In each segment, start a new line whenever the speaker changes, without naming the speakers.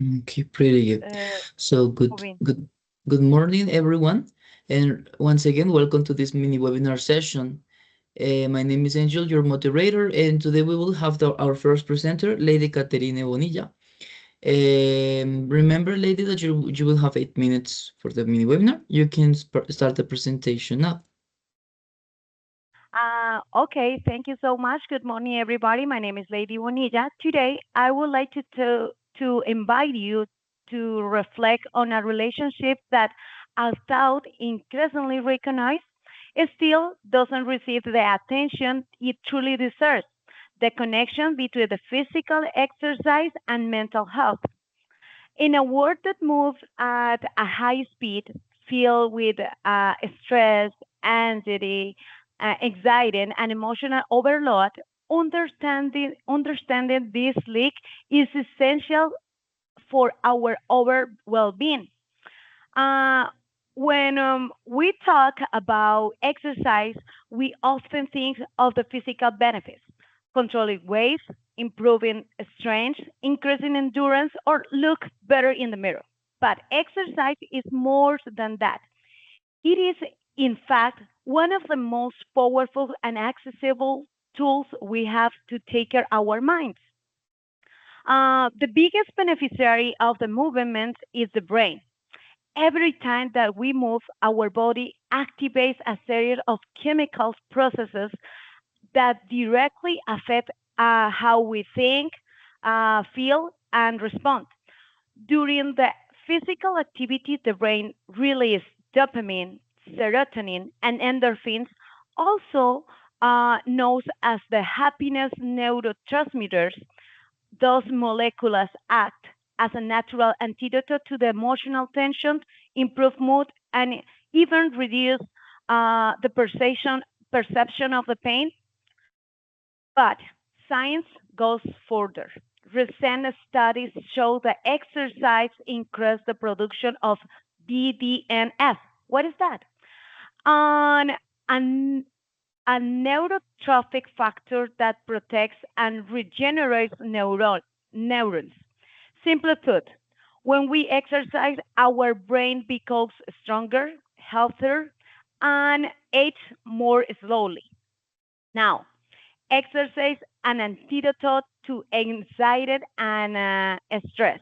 Okay, pretty good.
uh,
So
moving.
good morning, everyone, and once again, welcome to this mini webinar session. My name is Angel, your moderator, and today we will have our first presenter, Lady Caterine Bonilla. Remember, lady, that you will have 8 minutes for the mini webinar. You can start the presentation now.
Okay, thank you so much. Good morning, everybody. My name is Lady Bonilla. Today, I would like to invite you to reflect on a relationship that, although increasingly recognized, it still doesn't receive the attention it truly deserves. The connection between the physical exercise and mental health. In a world that moves at a high speed, filled with stress, anxiety, anxiety, and emotional overload, understanding this leak is essential for our overall well-being. Uh, when we talk about exercise, we often think of the physical benefits, controlling weight, improving strength, increasing endurance, or look better in the mirror. But exercise is more than that. It is, in fact, one of the most powerful and accessible tools we have to take care of our minds. The biggest beneficiary of the movement is the brain. Every time that we move, our body activates a series of chemical processes that directly affect how we think, feel, and respond. During the physical activity, the brain releases dopamine, serotonin, and endorphins, also known as the happiness neurotransmitters. Those molecules act as a natural antidote to the emotional tension, improve mood, and even reduce the perception of the pain. But science goes further. Recent studies show that exercise increases the production of BDNF. What is that? An, an, a neurotrophic factor that protects and regenerates neurons. Simply put, when we exercise, our brain becomes stronger, healthier, and age more slowly. Now, exercise an antidote to anxiety and stress.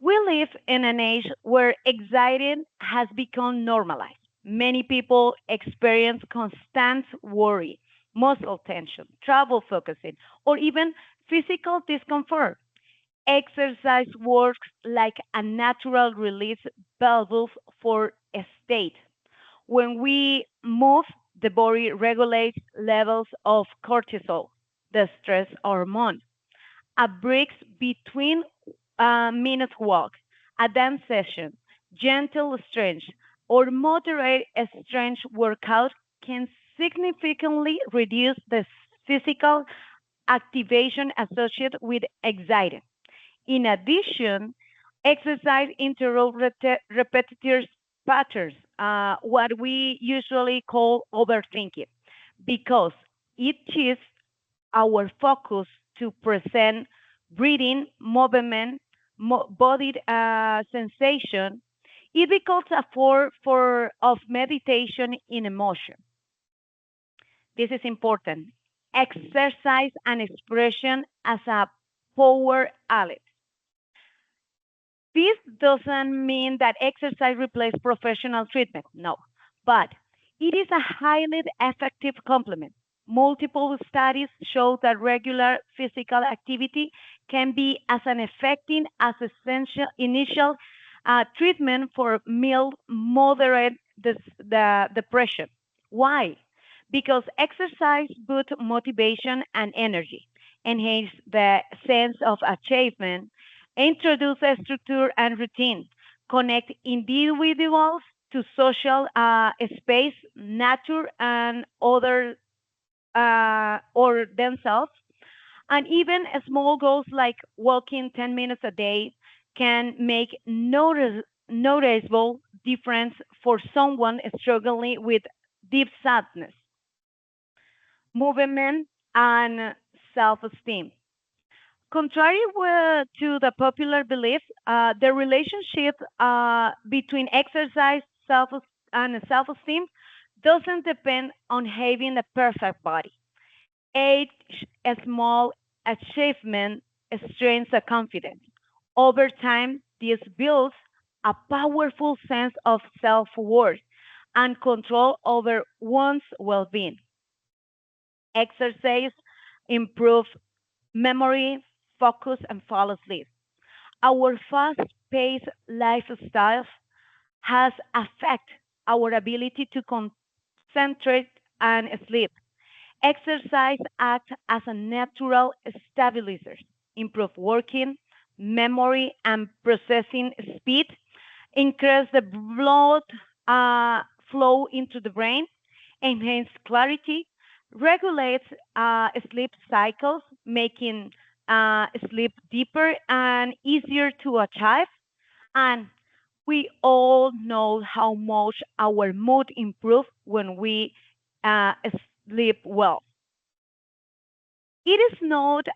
We live in an age where anxiety has become normalized. Many people experience constant worry, muscle tension, trouble focusing, or even physical discomfort. Exercise works like a natural release valve for a state. When we move, the body regulates levels of cortisol, the stress hormone. A break between a minute walk, a dance session, gentle stretch, or moderate strength workout can significantly reduce the physical activation associated with anxiety. In addition, exercise interrupts repetitive patterns, what we usually call overthinking, because it shifts our focus to present breathing, movement, body sensation. It becomes a form of meditation in emotion. This is important. Exercise and expression as a power outlet. This doesn't mean that exercise replaces professional treatment, no, but it is a highly effective complement. Multiple studies show that regular physical activity can be as an effective as essential initial treatment for mild, moderate the depression. Why? Because exercise boosts motivation and energy, enhance the sense of achievement, introduce a structure and routine, connect individuals to social space, nature, and other or themselves. And even small goals like walking 10 minutes a day can make noticeable difference for someone struggling with deep sadness, movement, and self-esteem. To the popular belief, the relationship between exercise self and self-esteem doesn't depend on having a perfect body. Each small achievement strengthens the confidence. Over time, this builds a powerful sense of self-worth and control over one's well-being. Exercise improves memory, focus, and fall asleep. Our fast-paced lifestyle has affected our ability to concentrate and sleep. Exercise acts as a natural stabilizer, improve working, memory, and processing speed, increase the blood flow into the brain, enhance clarity, regulates sleep cycles, making sleep deeper and easier to achieve. And we all know how much our mood improves when we uh, sleep well. It is not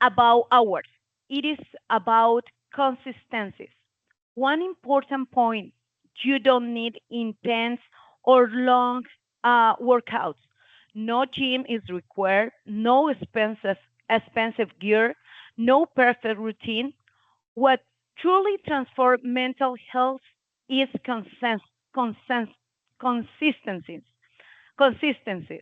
about hours, it is about consistencies. One important point: you don't need intense or long workouts. No gym is required, no expensive gear, no perfect routine. What truly transforms mental health is consistency. Consistency.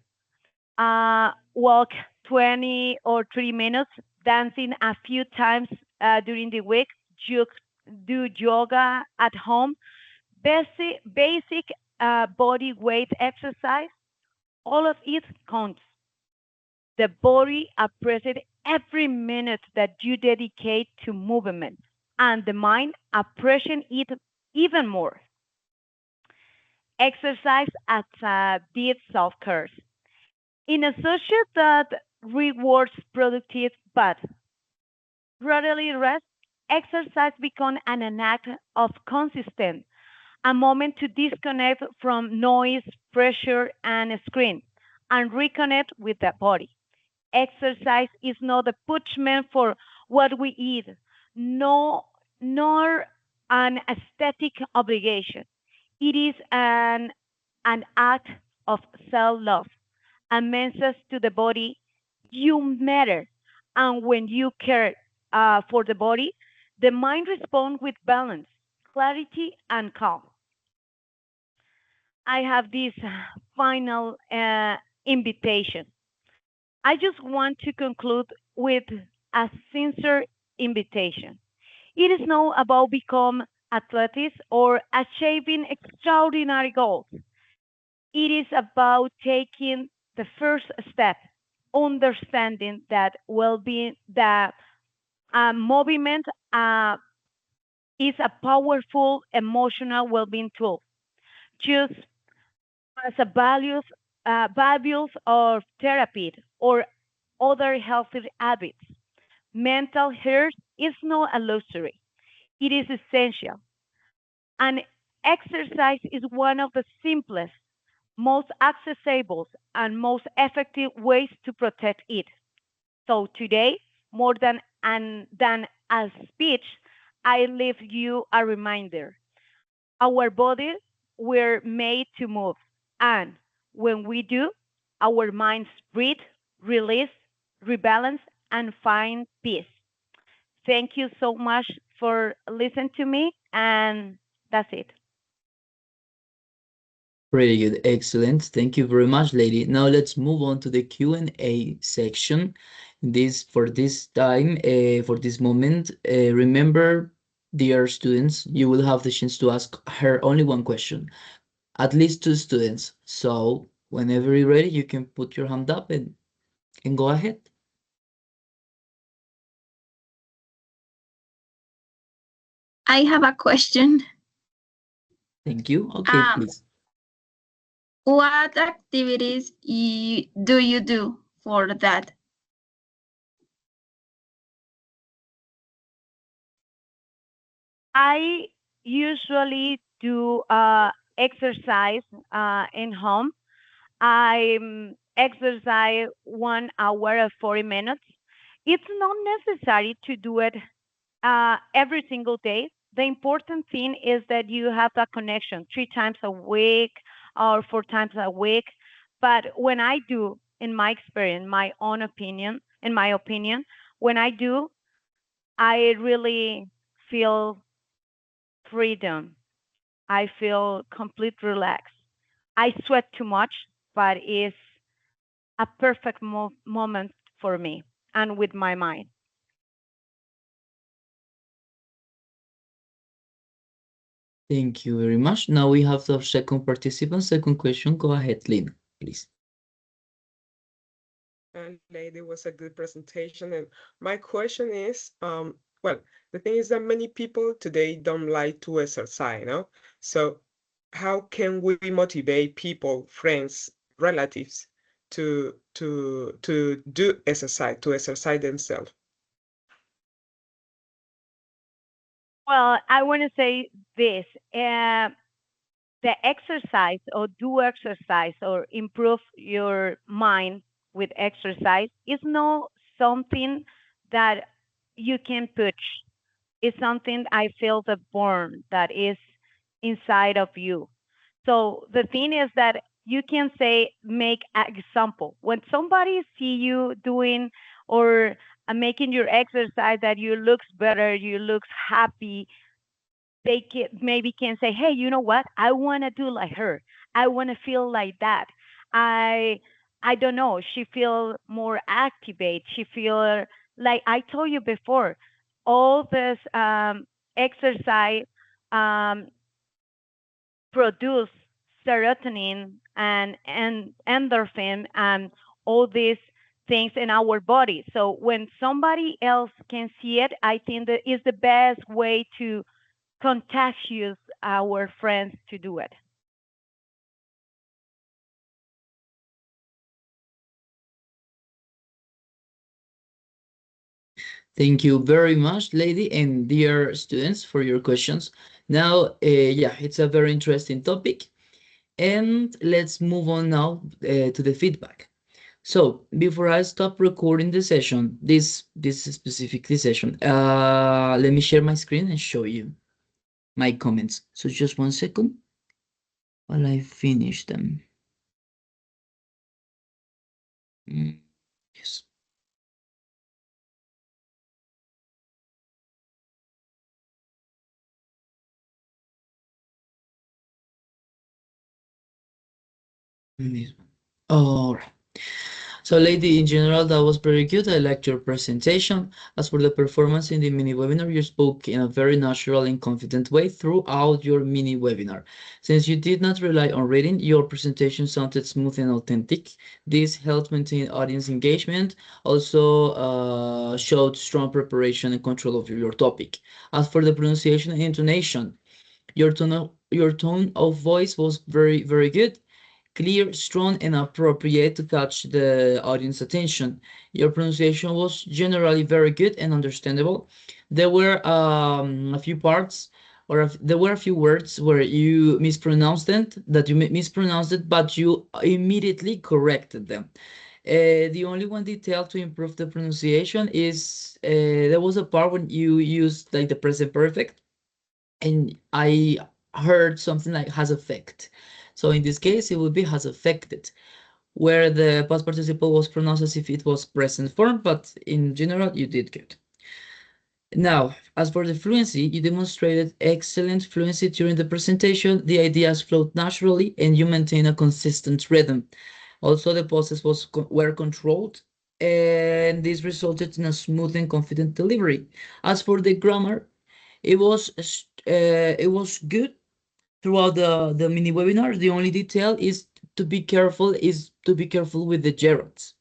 Walk 20 or 30 minutes, dancing a few times during the week, ju- do yoga at home, basic body weight exercise, all of it counts. The body appreciates every minute that you dedicate to movement, and the mind appreciates it even more. Exercise as a deep self-care. In a society that rewards productive but rarely rest, exercise becomes an act of consistent, a moment to disconnect from noise, pressure, and screen, and reconnect with the body. Exercise is not a punishment for what we eat, no, nor an aesthetic obligation. It is an act of self love, a message to the body: you matter. And when you care for the body, the mind responds with balance, clarity, and calm. I have this final invitation. I just want to conclude with a sincere invitation. It is not about become athletes or achieving extraordinary goals. It is about taking the first step, understanding that well-being, that movement is a powerful emotional well-being tool. Just as a values of therapy or other healthy habits. Mental health is not a luxury; it is essential. And exercise is one of the simplest, most accessible, and most effective ways to protect it. So today, more than a speech, I leave you a reminder. Our bodies were made to move, and when we do, our minds breathe, release, rebalance, and find peace. Thank you so much for listening to me, and that's it.
Pretty good, excellent. Thank you very much, lady. Now let's move on to the Q&A section. This for this time, for this moment, remember, dear students, you will have the chance to ask her only one question, at least two students. So whenever you're ready, you can put your hand up and go ahead.
I have a question.
Thank you. Okay,
Um,
please.
what activities do you do for that?
I usually do exercise in home. I exercise 1 hour and 40 minutes. it's not necessary to do it every single day. The important thing is that you have that connection 3 times a week or 4 times a week. But when I do, in my experience, my own opinion, in my opinion, when I do, I really feel freedom. I feel complete relax. I sweat too much, but it's a perfect moment for me and with my mind.
Thank you very much. Now we have the second participant. Second question. Go ahead, Lynn, please.
Lady, was a good presentation. And my question is, well, the thing is that many people today don't like to exercise, no? So how can we motivate people, friends, relatives to do exercise, to exercise themselves?
Well, I want to say this. The exercise or do exercise or improve your mind with exercise is not something that you can push. It's something I feel the born that is inside of you. So the thing is that you can say make an example when somebody see you doing or making your exercise that you looks better, you looks happy, they can maybe can say, "Hey, you know what? I want to do like her. I want to feel like that. I I don't know. She feel more activate. She feel like I told you before. All this exercise um, produce serotonin and endorphin and all these things in our body. So when somebody else can see it, I think that is the best way to contagious our friends to do it.
Thank you very much, lady and dear students, for your questions. Now, yeah, it's a very interesting topic. And let's move on now to the feedback. So before I stop recording the session, this specific session, let me share my screen and show you my comments. So just 1 second while I finish them. Yes. This one. All right. So, lady, in general, that was very good. I liked your presentation. As for the performance in the mini webinar, you spoke in a very natural and confident way throughout your mini webinar. Since you did not rely on reading, your presentation sounded smooth and authentic. This helped maintain audience engagement, also showed strong preparation and control of your topic. As for the pronunciation and intonation, your tone of voice was very, very good, clear, strong, and appropriate to catch the audience attention. Your pronunciation was generally very good and understandable. There were a few parts, or there were a few words where you mispronounced it, mispronounced it, but you immediately corrected them. The only one detail to improve the pronunciation is there was a part when you used like the present perfect, and I heard something like has affect. So in this case, it would be has affected, where the past participle was pronounced as if it was present form, but in general, you did good. Now, as for the fluency, you demonstrated excellent fluency during the presentation. The ideas flowed naturally, and you maintain a consistent rhythm. Also, the pauses were controlled, and this resulted in a smooth and confident delivery. As for the grammar, it was good throughout the mini webinar. The only detail is to be careful with the gerunds.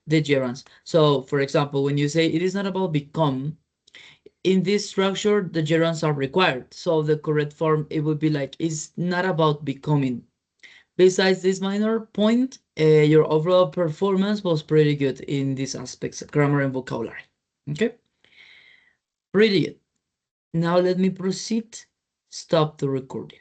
The gerunds. So, for example, when you say it is not about become, in this structure, the gerunds are required. So the correct form, it would be like, it's not about becoming. Besides this minor point, your overall performance was pretty good in these aspects, grammar and vocabulary. Okay, pretty good. Now let me proceed. Stop the recording.